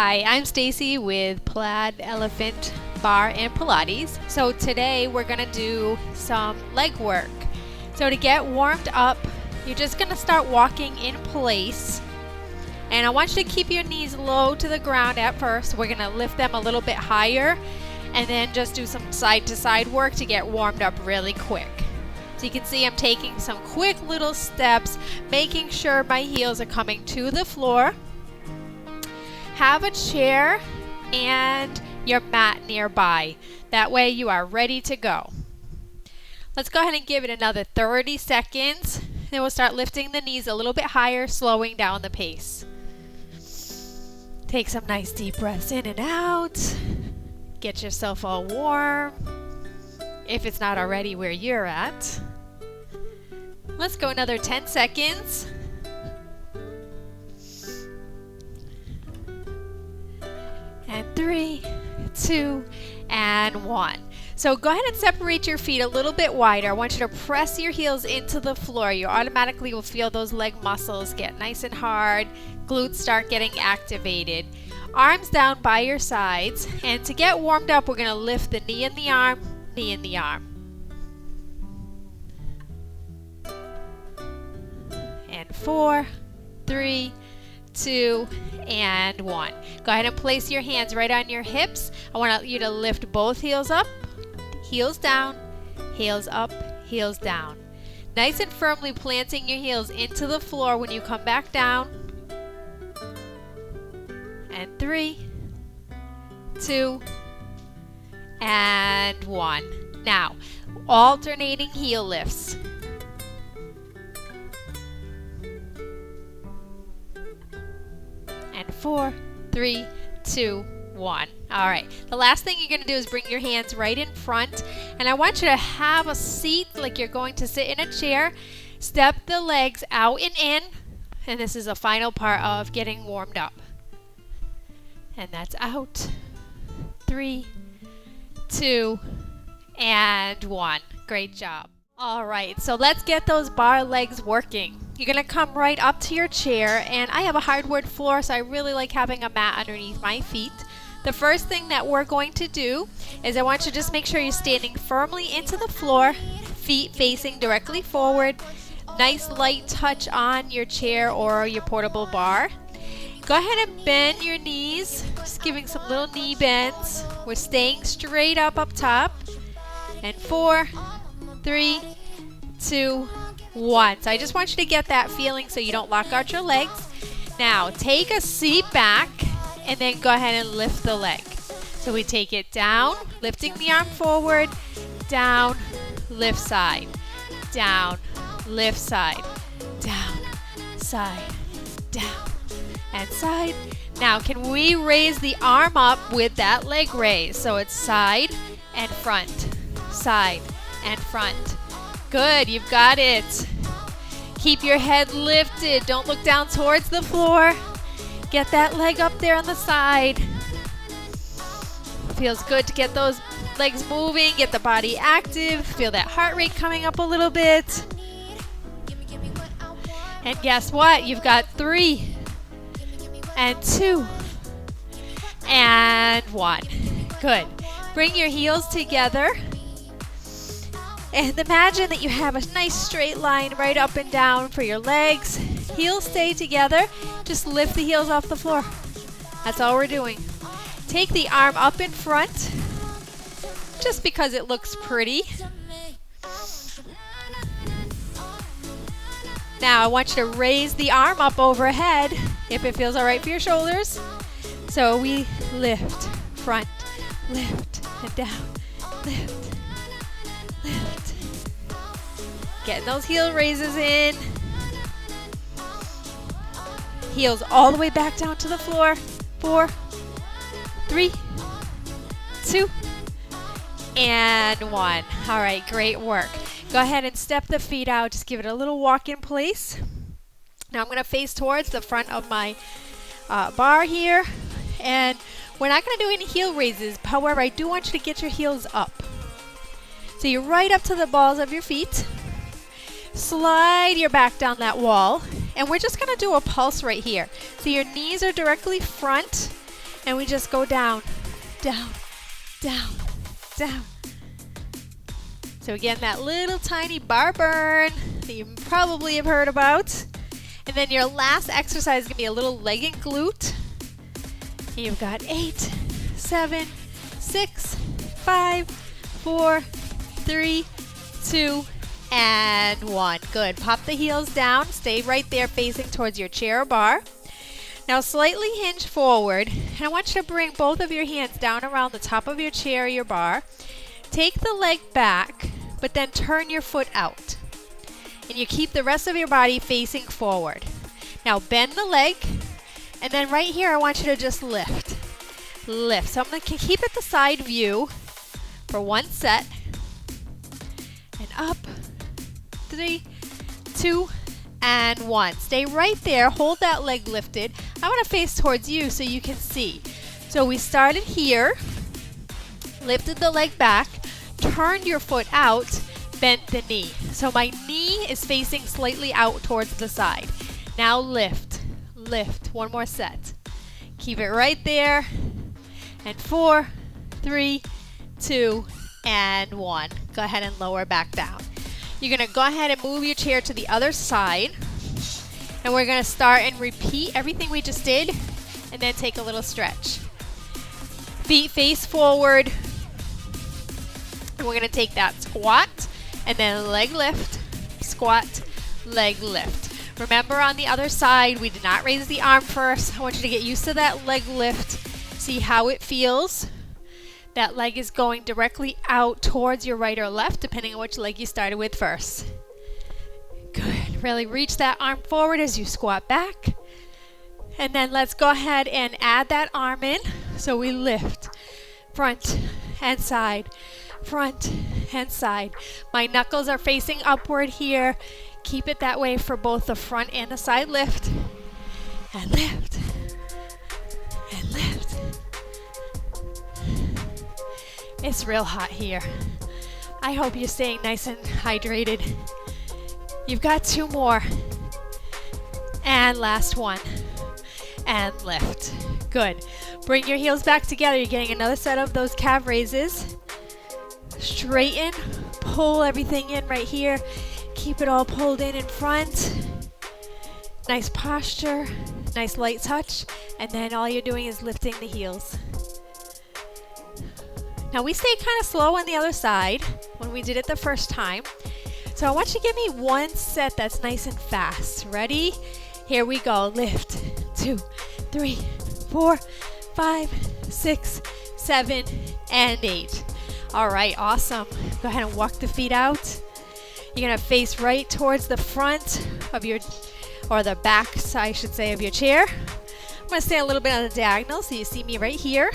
Hi, I'm Stacy with Plaid Elephant Bar and Pilates. So today we're going to do some leg work. So to get warmed up, you're just going to start walking in place. And I want you to keep your knees low to the ground at first. We're going to lift them a little bit higher and then just do some side to side work to get warmed up really quick. So you can see I'm taking some quick little steps, making sure my heels are coming to the floor. Have a chair and your mat nearby. That way you are ready to go. Let's go ahead and give it another 30 seconds. Then we'll start lifting the knees a little bit higher, slowing down the pace. Take some nice deep breaths in and out. Get yourself all warm, if it's not already where you're at. Let's go another 10 seconds. And 3, 2, and 1. So go ahead and separate your feet a little bit wider. I want you to press your heels into the floor. You automatically will feel those leg muscles get nice and hard. Glutes start getting activated. Arms down by your sides. And to get warmed up, we're going to lift the knee and the arm, knee and the arm. And 4, 3, 2, and 1. Go ahead and place your hands right on your hips. I want you to lift both heels up, heels down, heels up, heels down. Nice and firmly planting your heels into the floor when you come back down. And 3, 2, and 1. Now, alternating heel lifts. And 4, 3, 2, 1. All right. The last thing you're going to do is bring your hands right in front. And I want you to have a seat like you're going to sit in a chair. Step the legs out and in. And this is the final part of getting warmed up. And that's out. 3, 2, and 1. Great job. All right, so let's get those bar legs working. You're going to come right up to your chair, and I have a hardwood floor, so I really like having a mat underneath my feet. The first thing that we're going to do is I want you to just make sure you're standing firmly into the floor, feet facing directly forward. Nice light touch on your chair or your portable bar. Go ahead and bend your knees, just giving some little knee bends. We're staying straight up top. And 4, 3, 2, 1. So I just want you to get that feeling so you don't lock out your legs. Now take a seat back and then go ahead and lift the leg. So we take it down, lifting the arm forward, down, lift side, down, lift side, down, side, down, and side. Now can we raise the arm up with that leg raise? So it's side and front, side and front. Good, you've got it. Keep your head lifted. Don't look down towards the floor. Get that leg up there on the side. Feels good to get those legs moving, get the body active, feel that heart rate coming up a little bit. And guess what? You've got 3 and 2 and 1. Good. Bring your heels together. And imagine that you have a nice straight line right up and down for your legs. Heels stay together. Just lift the heels off the floor. That's all we're doing. Take the arm up in front, just because it looks pretty. Now I want you to raise the arm up overhead if it feels all right for your shoulders. So we lift, front, lift, and down, lift, lift. Getting those heel raises in. Heels all the way back down to the floor. 4, 3, 2, and 1. All right, great work. Go ahead and step the feet out. Just give it a little walk in place. Now I'm going to face towards the front of my bar here. And we're not going to do any heel raises. However, I do want you to get your heels up. So you're right up to the balls of your feet. Slide your back down that wall. And we're just going to do a pulse right here. So your knees are directly front And we just go down, down, down, down. So again, that little tiny bar burn that you probably have heard about. And then your last exercise is going to be a little leg and glute. You've got 8, 7, 6, 5, 4, 3, 2, and 1. Good. Pop the heels down. Stay right there facing towards your chair or bar. Now slightly hinge forward, and I want you to bring both of your hands down around the top of your chair or your bar. Take the leg back, but then turn your foot out. And you keep the rest of your body facing forward. Now bend the leg, and then right here I want you to just lift. Lift. So I'm going to keep it the side view for one set. And up, 3, 2, and 1. Stay right there. Hold that leg lifted. I want to face towards you so you can see. So we started here, lifted the leg back, turned your foot out, bent the knee. So my knee is facing slightly out towards the side. Now lift, lift. One more set. Keep it right there. And 4, 3, 2, and 1. Go ahead and lower back down. You're going to go ahead and move your chair to the other side. And we're going to start and repeat everything we just did, and then take a little stretch. Feet face forward. And we're going to take that squat, and then leg lift, squat, leg lift. Remember, on the other side, we did not raise the arm first. I want you to get used to that leg lift. See how it feels. That leg is going directly out towards your right or left, depending on which leg you started with first. Good. Really reach that arm forward as you squat back. And then let's go ahead and add that arm in. So we lift front and side, front and side. My knuckles are facing upward here. Keep it that way for both the front and the side lift. And lift. And lift. It's real hot here. I hope you're staying nice and hydrated. You've got 2 more. And last one. And lift. Good. Bring your heels back together. You're getting another set of those calf raises. Straighten. Pull everything in right here. Keep it all pulled in front. Nice posture. Nice light touch. And then all you're doing is lifting the heels. Now we stayed kind of slow on the other side when we did it the first time. So I want you to give me one set that's nice and fast. Ready? Here we go. Lift. 2, 3, 4, 5, 6, 7, and 8. All right, awesome. Go ahead and walk the feet out. You're going to face right towards the front of your, or the back, I should say, of your chair. I'm going to stay a little bit on the diagonal so you see me right here.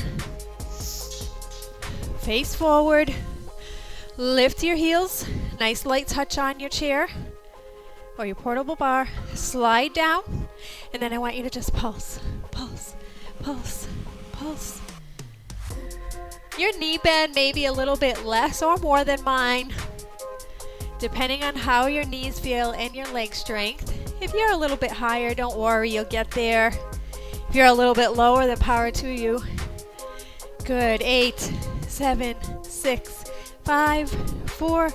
Face forward. Lift your heels. Nice light touch on your chair or your portable bar. Slide down. And then I want you to just pulse, pulse, pulse, pulse. Your knee bend may be a little bit less or more than mine, depending on how your knees feel and your leg strength. If you're a little bit higher, don't worry, you'll get there. If you're a little bit lower, then power to you. Good. 8, 7, 6, 5, 4,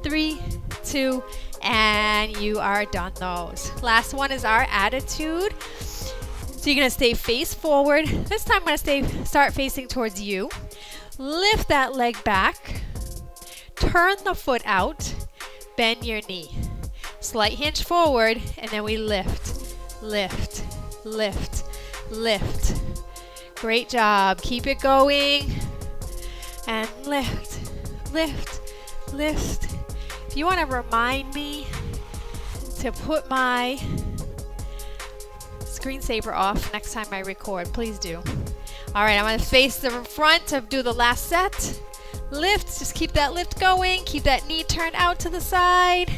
3, 2, and you are done those. Last one is our attitude. So you're going to stay face forward. This time I'm going to start facing towards you. Lift that leg back. Turn the foot out. Bend your knee. Slight hinge forward, and then we lift, lift, lift, lift. Great job. Keep it going. And lift, lift, lift. If you want to remind me to put my screensaver off next time I record, please do. All right, I'm going to face the front to do the last set. Lift, just keep that lift going. Keep that knee turned out to the side.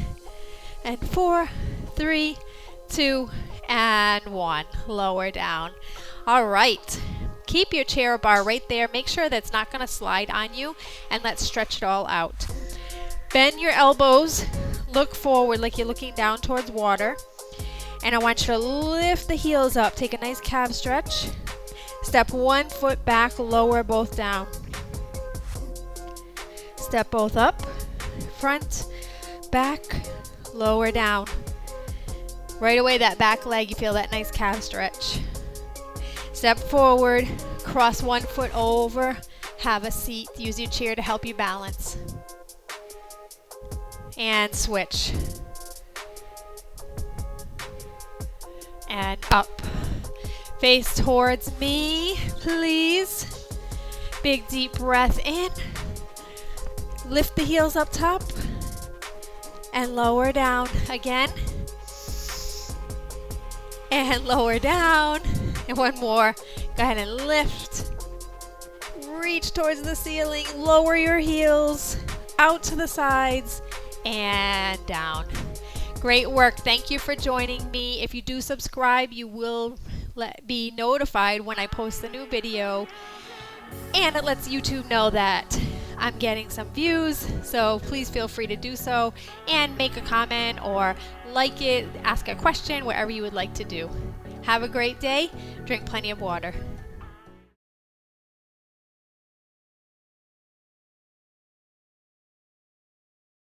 And 4, 3, 2, and 1. Lower down. All right. Keep your chair or bar right there. Make sure that's not going to slide on you. And let's stretch it all out. Bend your elbows. Look forward like you're looking down towards water. And I want you to lift the heels up. Take a nice calf stretch. Step one foot back, lower both down. Step both up, front, back, lower down. Right away, that back leg, you feel that nice calf stretch. Step forward, cross one foot over, have a seat. Use your chair to help you balance. And switch. And up. Face towards me, please. Big deep breath in. Lift the heels up top. And lower down again. And lower down. And one more. Go ahead and lift. Reach towards the ceiling. Lower your heels. Out to the sides. And down. Great work. Thank you for joining me. If you do subscribe, you will be notified when I post a new video. And it lets YouTube know that I'm getting some views. So please feel free to do so. And make a comment or like it, ask a question, whatever you would like to do. Have a great day. Drink plenty of water.